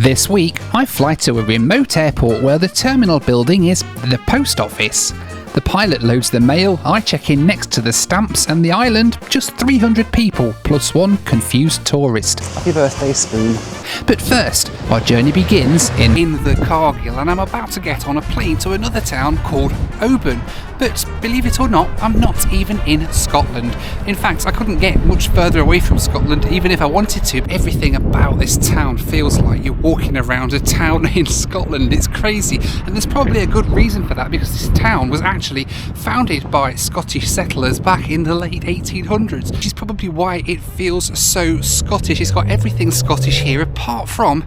This week, I fly to a remote airport where the terminal building is the post office. The pilot loads the mail, I check in next to the stamps, and the island, just 300 people, plus one confused tourist. Happy birthday, Spoon. But first, our journey begins in Invercargill, and I'm about to get on a plane to another town called Oban. But believe it or not, I'm not even in Scotland. In fact, I couldn't get much further away from Scotland, even if I wanted to. Everything about this town feels like you're walking around a town in Scotland. It's crazy, and there's probably a good reason for that, because this town was actually founded by Scottish settlers back in the late 1800s, which is probably why it feels so Scottish. It's got everything Scottish here, apart from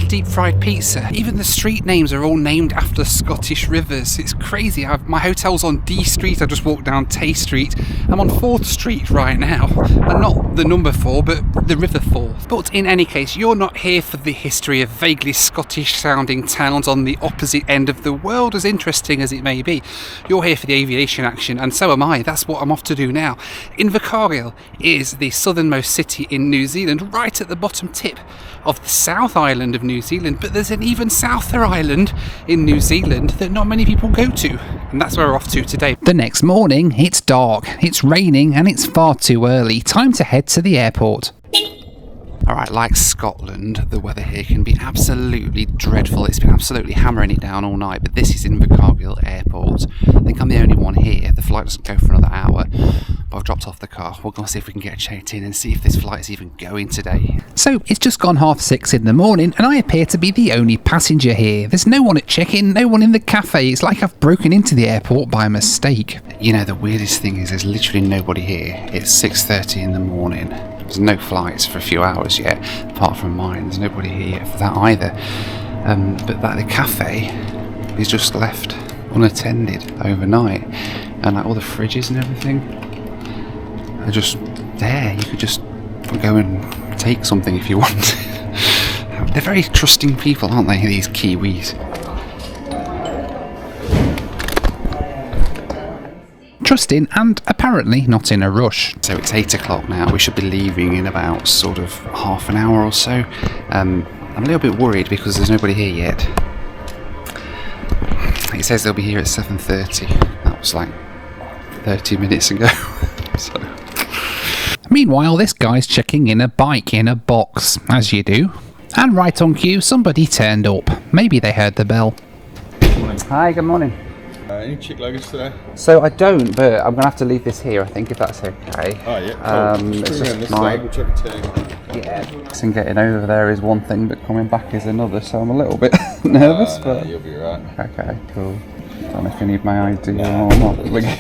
deep fried pizza. Even the street names are all named after Scottish rivers. It's crazy. My hotel's on D Street. I just walked down Tay Street. I'm on 4th Street right now, and not the number 4, but the River 4. But in any case, you're not here for the history of vaguely Scottish sounding towns on the opposite end of the world, as interesting as it may be. You're here for the aviation action, and so am I. That's what I'm off to do now. Invercargill is the southernmost city in New Zealand, right at the bottom tip of the South Island of New Zealand, but there's an even souther island in New Zealand that not many people go to, and that's where we're off to today. The next morning, it's dark, it's raining, and it's far too early. Time to head to the airport. Alright, like Scotland, the weather here can be absolutely dreadful. It's been absolutely hammering it down all night, but this is Invercargill Airport. I think I'm the only one here. The flight doesn't go for another hour, but I've dropped off the car. We'll go and see if we can get checked in and see if this flight is even going today. So, it's just gone 6:30 in the morning, and I appear to be the only passenger here. There's no one at check-in, no one in the cafe. It's like I've broken into the airport by mistake. You know, the weirdest thing is there's literally nobody here. It's 6:30 in the morning. There's no flights for a few hours yet, apart from mine. There's nobody here for that either. But the cafe is just left unattended overnight, and like all the fridges and everything are just there. You could just go and take something if you want. They're very trusting people, aren't they, these Kiwis? Trusting and apparently not in a rush. So it's 8 o'clock now. We should be leaving in about sort of half an hour or so. I'm a little bit worried because there's nobody here yet. It says they'll be here at 7:30. That was like 30 minutes ago. So. Meanwhile, this guy's checking in a bike in a box, as you do. And right on cue, somebody turned up. Maybe they heard the bell. Good morning. Hi, good morning. Any check luggage today? So I don't, but I'm going to have to leave this here, I think, if that's okay. Oh, yeah, cool. It's just this my... side, we'll check a tag. Yeah, and getting over there is one thing, but coming back is another, so I'm a little bit nervous, No, but... you'll be right. Okay, cool. Don't know if you need my ID or not. We're good.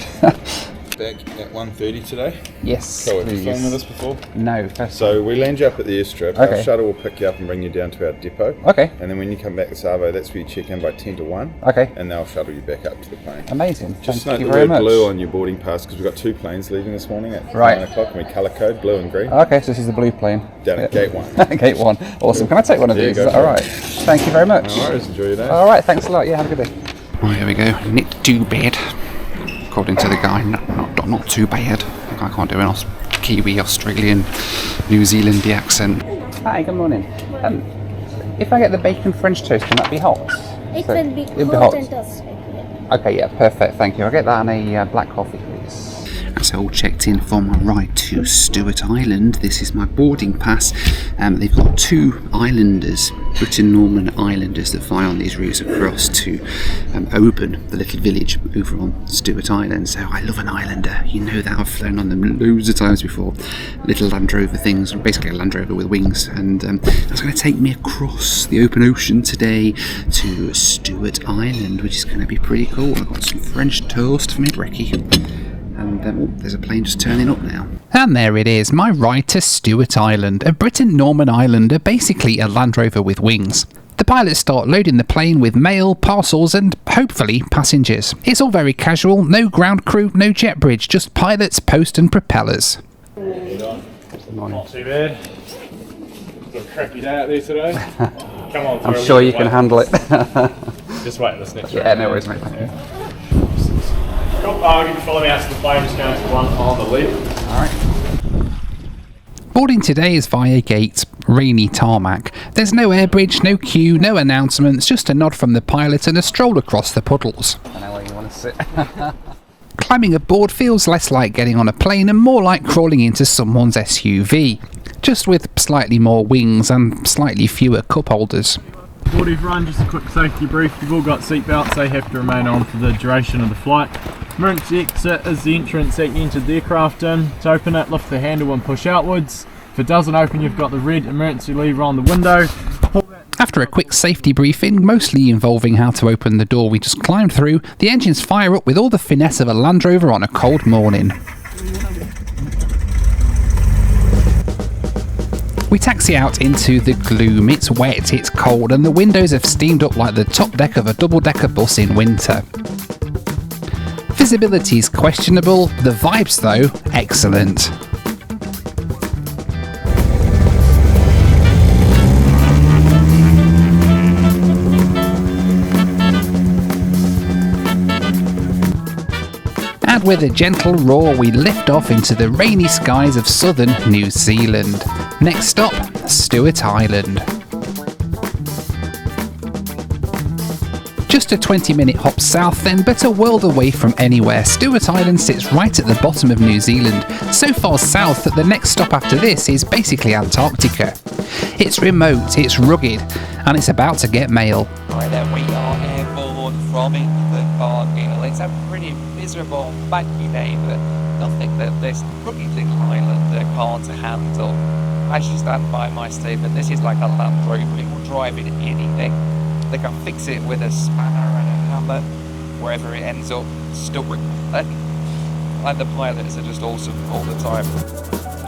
Back at 1:30 today. Yes, Cool, have you please. flown with us before? No, first. So we land you up at the airstrip. Okay. Our shuttle will pick you up and bring you down to our depot. Okay, And then when you come back to Savo, that's where you check in by 10 to 1. okay. And they'll shuttle you back up to the plane. Amazing. Just Thank note you the very word much. blue on your boarding pass, because we've got 2 planes leaving this morning at Right. 9 o'clock, and we colour code blue and green. Okay, so this is the blue plane. Down at gate 1. Gate 1. Awesome. Can I take one of Yeah, these? go Is that for it. alright? Thank you very much. No worries, enjoy your day. Alright, thanks a lot. Yeah, have a good day. Right, here we go. Not too bad. According to the guy, not too bad. I can't do an Kiwi, Australian, New Zealandy accent. Hi, good morning. If I get the bacon French toast, can that be hot? It So- will be it'll be hot and toasted. Okay, yeah, perfect. Thank you. I'll get that and a black coffee, please. So all checked in for my ride to Stewart Island. This is my boarding pass. They've got 2 islanders, Britain-Norman islanders, that fly on these routes across to Oban, the little village over on Stewart Island. So I love an islander. You know that. I've flown on them loads of times before. Little Land Rover things, basically a Land Rover with wings. And that's going to take me across the open ocean today to Stewart Island, which is going to be pretty cool. I've got some French toast for me brekkie. And there's a plane just turning up now. And there it is, my ride to Stewart Island, a Britain-Norman islander, basically a Land Rover with wings. The pilots start loading the plane with mail, parcels and, hopefully, passengers. It's all very casual, no ground crew, no jet bridge, just pilots, post and propellers. Good morning. Not too bad. It's a crappy day out there today. Come on, I'm sure you can handle it. Just wait this next Yeah, round. no worries, mate. Cool. You can follow me out to the plane, just going to one on the left. Alright. Boarding today is via gate rainy tarmac. There's no air bridge, no queue, no announcements, just a nod from the pilot and a stroll across the puddles. I know where you want to sit. Climbing aboard feels less like getting on a plane and more like crawling into someone's SUV, just with slightly more wings and slightly fewer cup holders. Board everyone, just a quick safety brief. You've all got seatbelts, they have to remain on for the duration of the flight. Emergency exit is the entrance that you entered the aircraft in. To open it, lift the handle and push outwards. If it doesn't open, you've got the red emergency lever on the window. After a quick safety briefing, mostly involving how to open the door we just climbed through, the engines fire up with all the finesse of a Land Rover on a cold morning. We taxi out into the gloom. It's wet, it's cold, and the windows have steamed up like the top deck of a double-decker bus in winter. Visibility's questionable, the vibes though, excellent. And with a gentle roar, we lift off into the rainy skies of southern New Zealand. Next stop, Stewart Island. Just a 20-minute hop south then, but a world away from anywhere. Stewart Island sits right at the bottom of New Zealand, so far south that the next stop after this is basically Antarctica. It's remote, it's rugged, and it's about to get mail. Right, there we are, airborne from Invercargill. It's a pretty miserable, baggy day, but nothing that this rugged little island can't handle. As you stand by my statement, this is like a Land Rover. It will drive in anything. They can fix it with a spanner and a hammer, wherever it ends up, stuck with it. And the pilots are just awesome all the time.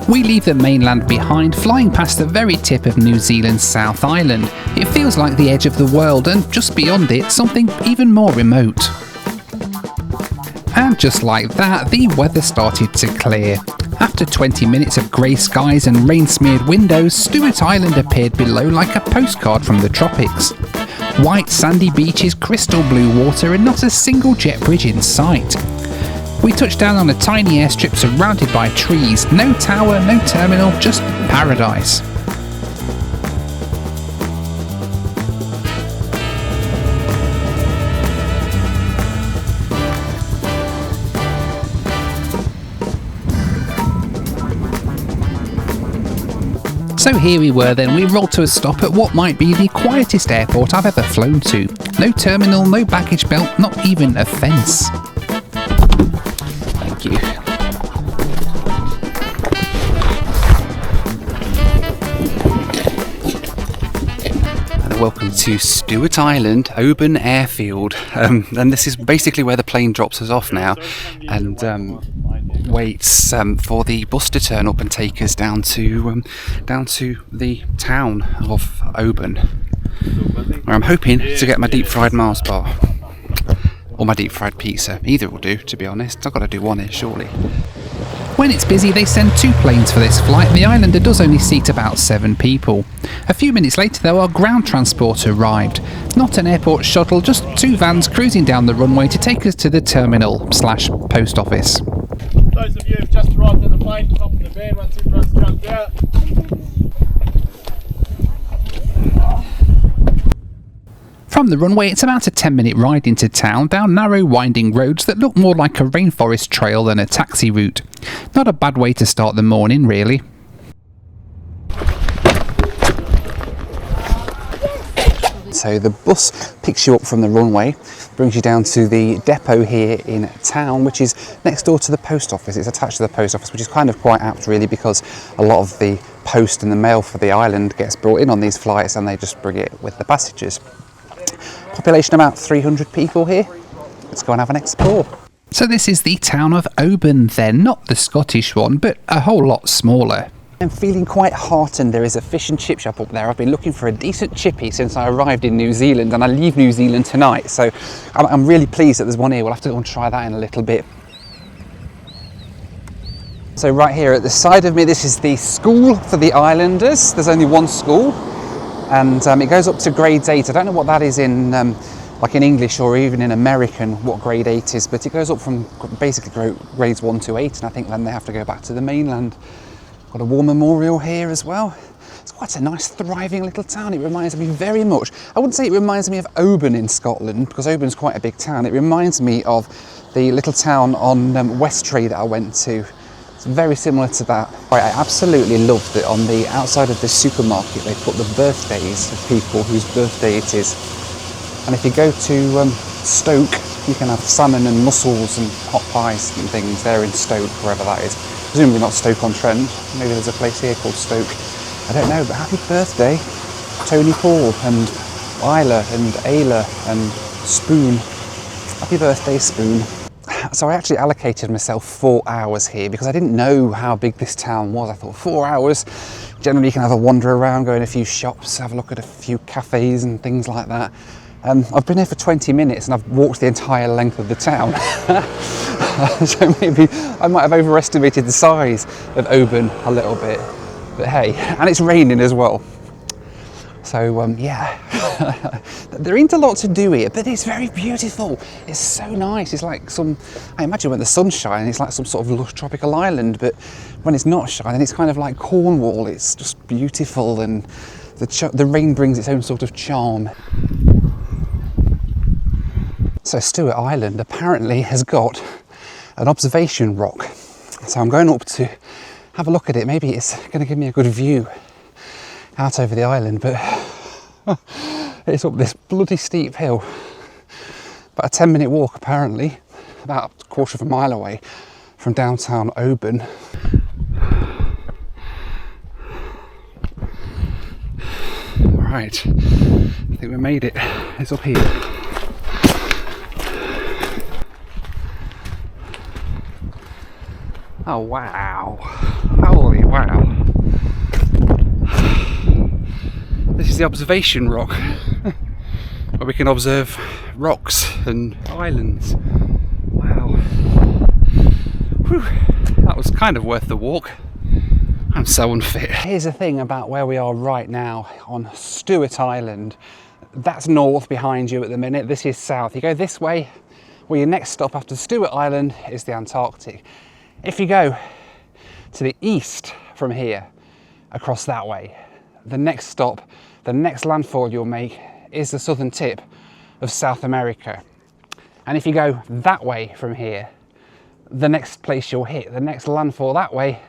We leave the mainland behind, flying past the very tip of New Zealand's South Island. It feels like the edge of the world, and just beyond it, something even more remote. And just like that, the weather started to clear. After 20 minutes of grey skies and rain-smeared windows, Stewart Island appeared below like a postcard from the tropics. White sandy beaches, crystal blue water, and not a single jet bridge in sight. We touched down on a tiny airstrip surrounded by trees. No tower, no terminal, just paradise. So here we were then, we rolled to a stop at what might be the quietest airport I've ever flown to. No terminal, no baggage belt, not even a fence. Thank you. And welcome to Stewart Island, Oban Airfield. And this is basically where the plane drops us off now. And waits for the bus to turn up and take us down to the town of Oban, where I'm hoping to get my deep fried Mars bar or my deep fried pizza. Either will do, to be honest. I've got to do one here surely. When it's busy, they send 2 planes for this flight. The Islander does only seat about 7 people. A few minutes later, though, our ground transport arrived. Not an airport shuttle, just 2 vans cruising down the runway to take us to the terminal/post office. Those of you who've just arrived in the plane, hop in the van once everyone's jumped out. From the runway, it's about a 10-minute ride into town, down narrow winding roads that look more like a rainforest trail than a taxi route. Not a bad way to start the morning, really. So the bus picks you up from the runway, brings you down to the depot here in town, which is next door to the post office. It's attached to the post office, which is kind of quite apt really, because a lot of the post and the mail for the island gets brought in on these flights and they just bring it with the passengers. Population about 300 people here. Let's go and have an explore. So this is the town of Oban then, not the Scottish one, but a whole lot smaller. I'm feeling quite heartened. There is a fish and chip shop up there. I've been looking for a decent chippy since I arrived in New Zealand, and I leave New Zealand tonight, so I'm really pleased that there's one here. We'll have to go and try that in a little bit. So right here at the side of me, this is the school for the islanders. There's only one school, and it goes up to grade 8. I don't know what that is in like in English or even in American, what grade 8 is, but it goes up from basically grades 1 to 8, and I think then they have to go back to the mainland. Got a war memorial here as well. It's quite a nice, thriving little town. It reminds me very much, I wouldn't say it reminds me of Oban in Scotland, because Oban's quite a big town. It reminds me of the little town on West Tree that I went to. It's very similar to that. I absolutely love that on the outside of the supermarket they put the birthdays of people whose birthday it is. And if you go to Stoke, you can have salmon and mussels and hot pies and things there in Stoke, wherever that is. Presumably not Stoke-on-Trent. Maybe there's a place here called Stoke. I don't know, but happy birthday, Tony Paul and Isla and Ayla and Spoon. Happy birthday, Spoon. So I actually allocated myself 4 hours here because I didn't know how big this town was. I thought 4 hours, generally you can have a wander around, go in a few shops, have a look at a few cafes and things like that. I've been here for 20 minutes and I've walked the entire length of the town. So maybe I might have overestimated the size of Oban a little bit, but hey, and it's raining as well. So yeah, there ain't a lot to do here, but it's very beautiful. It's so nice. It's like I imagine when the sun's shining, it's like some sort of lush tropical island, but when it's not shining, it's kind of like Cornwall. It's just beautiful, and the rain brings its own sort of charm. So Stewart Island apparently has got an observation rock. So I'm going up to have a look at it. Maybe it's going to give me a good view out over the island, but it's up this bloody steep hill. About a 10-minute walk apparently, about a quarter of a mile away from downtown Oban. Right, I think we made it. It's up here. Oh wow, holy wow. This is the observation rock, where we can observe rocks and islands. Wow. Whew. That was kind of worth the walk. I'm so unfit. Here's the thing about where we are right now on Stewart Island. That's north behind you at the minute, this is south. You go this way, well, your next stop after Stewart Island is the Antarctic. If you go to the east from here, across that way, the next stop, the next landfall you'll make is the southern tip of South America. And if you go that way from here, the next place you'll hit, the next landfall that way,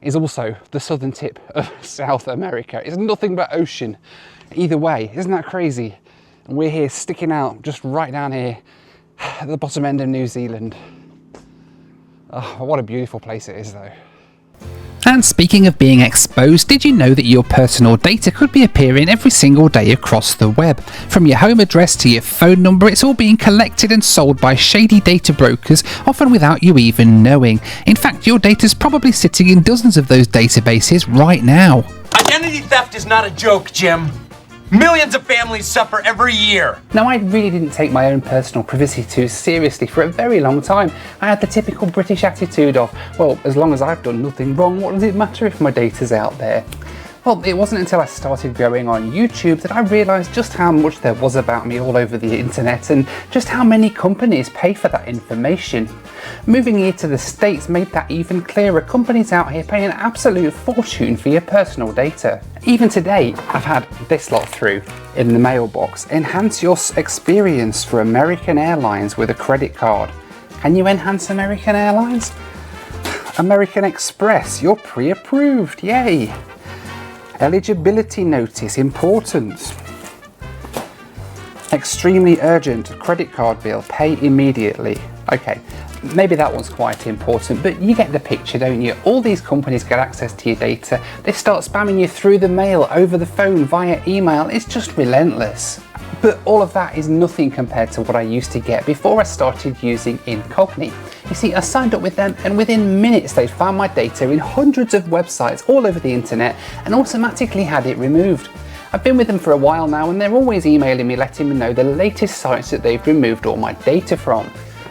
is also the southern tip of South America. It's nothing but ocean either way. Isn't that crazy? And we're here sticking out just right down here at the bottom end of New Zealand. Oh, what a beautiful place it is though. And speaking of being exposed, did you know that your personal data could be appearing every single day across the web? From your home address to your phone number, it's all being collected and sold by shady data brokers, often without you even knowing. In fact, your data's probably sitting in dozens of those databases right now. Identity theft is not a joke, Jim. Millions of families suffer every year. Now, I really didn't take my own personal privacy too seriously for a very long time. I had the typical British attitude of, well, as long as I've done nothing wrong, what does it matter if my data's out there? Well, it wasn't until I started going on YouTube that I realised just how much there was about me all over the internet and just how many companies pay for that information. Moving here to the States made that even clearer. Companies out here pay an absolute fortune for your personal data. Even today, I've had this lot through in the mailbox. Enhance your experience for American Airlines with a credit card. Can you enhance American Airlines? American Express, you're pre-approved, yay! Eligibility notice, important. Extremely urgent, credit card bill, pay immediately. Okay, maybe that one's quite important, but you get the picture, don't you? All these companies get access to your data. They start spamming you through the mail, over the phone, via email. It's just relentless. But all of that is nothing compared to what I used to get before I started using Incognito. You see, I signed up with them and within minutes they found my data in hundreds of websites all over the internet and automatically had it removed. I've been with them for a while now and they're always emailing me letting me know the latest sites that they've removed all my data from.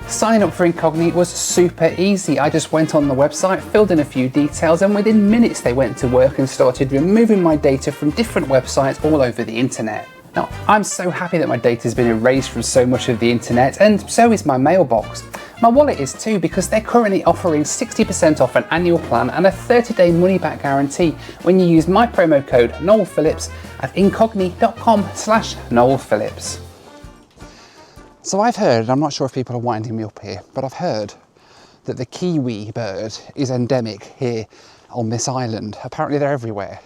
Signing up for Incognito was super easy. I just went on the website, filled in a few details, and within minutes they went to work and started removing my data from different websites all over the internet. Now, I'm so happy that my data has been erased from so much of the internet, and so is my mailbox. My wallet is too, because they're currently offering 60% off an annual plan and a 30-day money-back guarantee when you use my promo code NoelPhillips at incogni.com/NoelPhillips. So I've heard, I'm not sure if people are winding me up here, but I've heard that the kiwi bird is endemic here on this island. Apparently they're everywhere.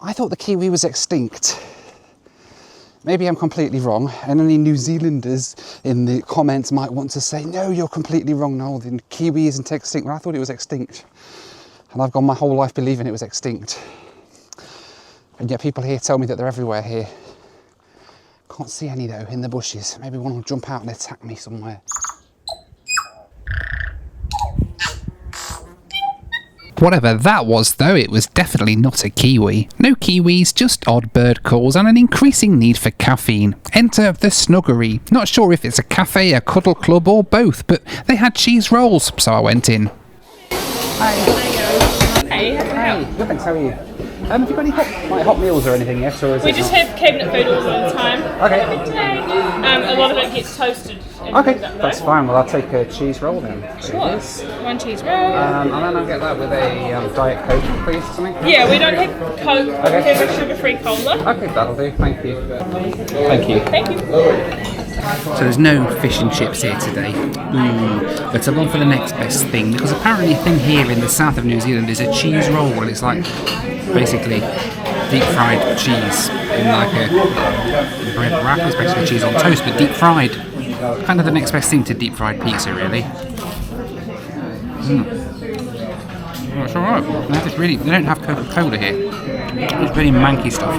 I thought the kiwi was extinct. Maybe I'm completely wrong, and any New Zealanders in the comments might want to say, no, you're completely wrong, Noel, the kiwi isn't extinct. Well, I thought it was extinct, and I've gone my whole life believing it was extinct. And yet people here tell me that they're everywhere here. Can't see any though, in the bushes. Maybe one will jump out and attack me somewhere. Whatever that was though, it was definitely not a kiwi. No kiwis, just odd bird calls and an increasing need for caffeine. Enter the Snuggery. Not sure if it's a cafe, a cuddle club or both, but they had cheese rolls, so I went in. Hi. Hey, good thanks, how are you? Have you got any hot meals or anything yet? Or is We just have cabinet food all the time. Okay. A lot of it gets toasted. Okay, that's fine. Well, I'll take a cheese roll then. Sure. One cheese roll. And then I'll get that with a Diet Coke, please, or something. Yeah, we don't have Coke. We have a sugar-free cola. Okay, that'll do. Thank you. Thank you. Thank you. So there's no fish and chips here today. But I'm on for the next best thing, because apparently a thing here in the south of New Zealand is a cheese roll. Well, it's like basically deep fried cheese in like a bread wrap. It's basically cheese on toast, but deep fried. Kind of the next best thing to deep fried pizza, really. Oh, it's alright. They don't have Coca-Cola here. It's really manky stuff.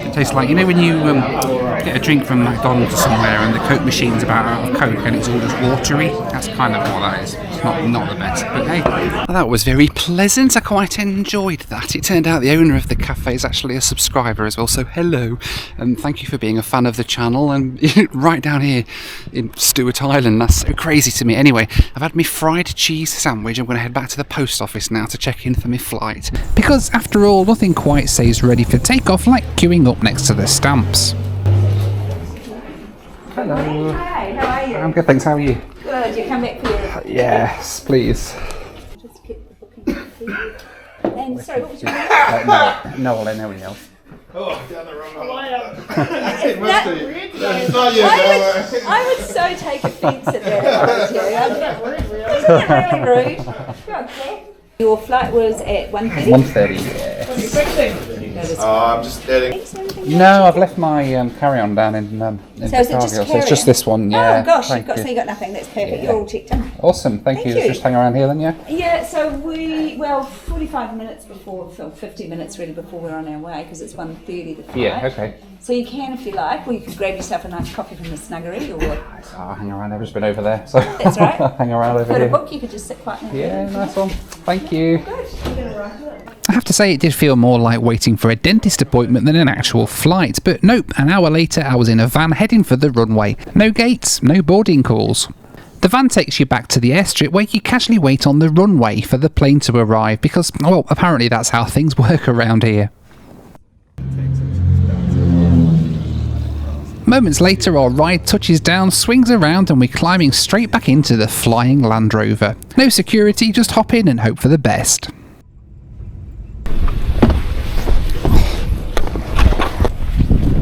It tastes like, you know when you get a drink from McDonald's or somewhere and the Coke machine's about out of Coke and it's all just watery? That's kind of what that is. It's not the best, but hey. That was very pleasant. I quite enjoyed that. It turned out the owner of the cafe is actually a subscriber as well, so hello. And thank you for being a fan of the channel. And right down here in Stewart Island, that's so crazy to me. Anyway, I've had my fried cheese sandwich. I'm going to head back to the post office now to check in for my flight. Because after all, nothing quite says ready for takeoff like queuing up next to the stamps. Hello. Hi, how are you? I'm good, thanks. How are you? Good, you come back for your... Yes, please. Just keep the booking. And sorry, what was your name? Noel, nobody else. Oh, down the wrong way. I would so take offence at that. Isn't that really rude? Okay. Your flight was at 1:30? 1:30, yeah. I'm just adding. No, I've left my carry-on down in So is it just Invercargill, so it's just this one, yeah. Oh gosh, Thank you've got, you. so you got nothing, that's perfect. You're all checked in. Awesome, thank you. you. Just hang around here then, yeah? Yeah, so 45 minutes before, 50 minutes really before we're on our way, because it's 1:30 the flight. Yeah, okay. So you can if you like, or you could grab yourself a nice coffee from the Snuggery, or... So I'll hang around, I've just been over there, so That's right. I'll hang around over Got a here. book, you could just sit quietly. Yeah, nice one. Thank you. Good. You're going to write it. I have to say it did feel more like waiting for a dentist appointment than an actual flight, but nope, an hour later I was in a van heading for the runway. No gates, no boarding calls. The van takes you back to the airstrip where you casually wait on the runway for the plane to arrive because, well, apparently that's how things work around here. Moments later our ride touches down, swings around and we're climbing straight back into the flying Land Rover. No security, just hop in and hope for the best.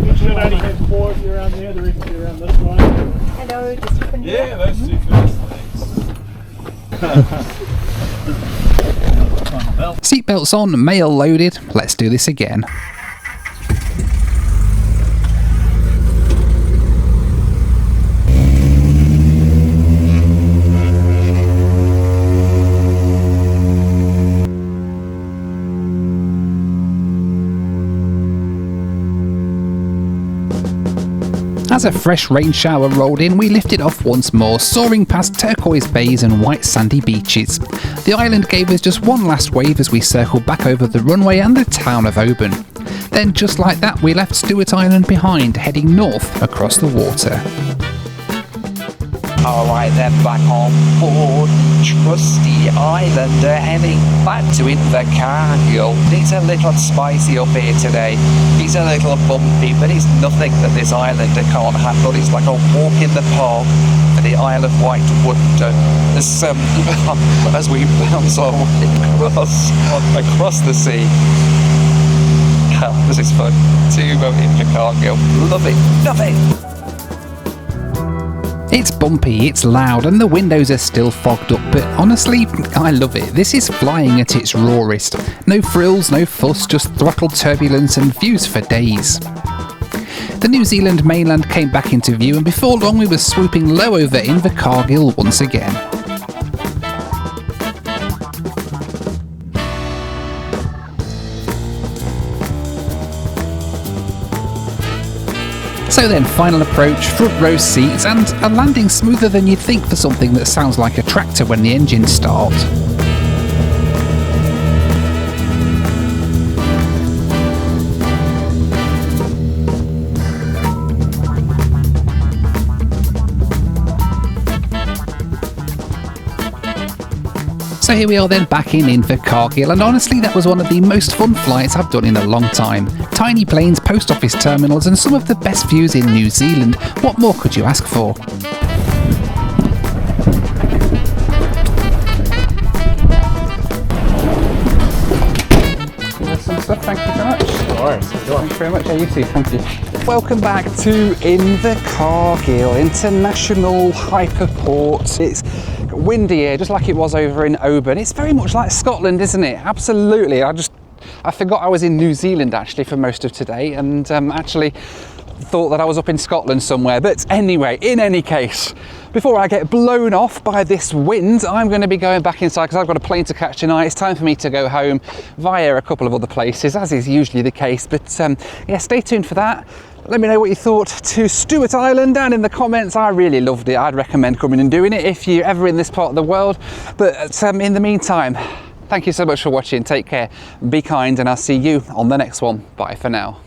You should only have 4 of you around there, the rest of you around this way. Hello, just open your... Yeah, those two first, thanks. Seatbelts on, mail loaded, let's do this again. As a fresh rain shower rolled in, we lifted off once more, soaring past turquoise bays and white sandy beaches. The island gave us just one last wave as we circled back over the runway and the town of Oban. Then just like that, we left Stewart Island behind, heading north across the water. Alright then, back on board trusty islander heading back to Invercargill. It's a little spicy up here today. It's a little bumpy, but it's nothing that this islander can't handle. It's like a walk in the park for the Isle of Wight wonder. As we bounce our way across the sea. This is fun. To Invercargill. Love it. Love it. It's bumpy, it's loud, and the windows are still fogged up, but honestly, I love it. This is flying at its rawest. No frills, no fuss, just throttle turbulence and views for days. The New Zealand mainland came back into view, and before long we were swooping low over Invercargill once again. So then, final approach, front row seats, and a landing smoother than you'd think for something that sounds like a tractor when the engines start. So here we are then back in Invercargill, and honestly that was one of the most fun flights I've done in a long time. Tiny planes, post office terminals, and some of the best views in New Zealand. What more could you ask for? Some stuff, thank you very much. Thank you very much, you too, thank you. Welcome back to Invercargill International Hyperport. It's windy here, just like it was over in Oban. It's very much like Scotland, isn't it? Absolutely. I forgot I was in New Zealand actually for most of today, and actually thought that I was up in Scotland somewhere. But anyway, in any case, before I get blown off by this wind, I'm going to be going back inside because I've got a plane to catch tonight. It's time for me to go home via a couple of other places, as is usually the case. But yeah, stay tuned for that. Let me know what you thought to Stewart Island down in the comments. I really loved it. I'd recommend coming and doing it if you're ever in this part of the world. But in the meantime, thank you so much for watching. Take care, be kind, and I'll see you on the next one. Bye for now.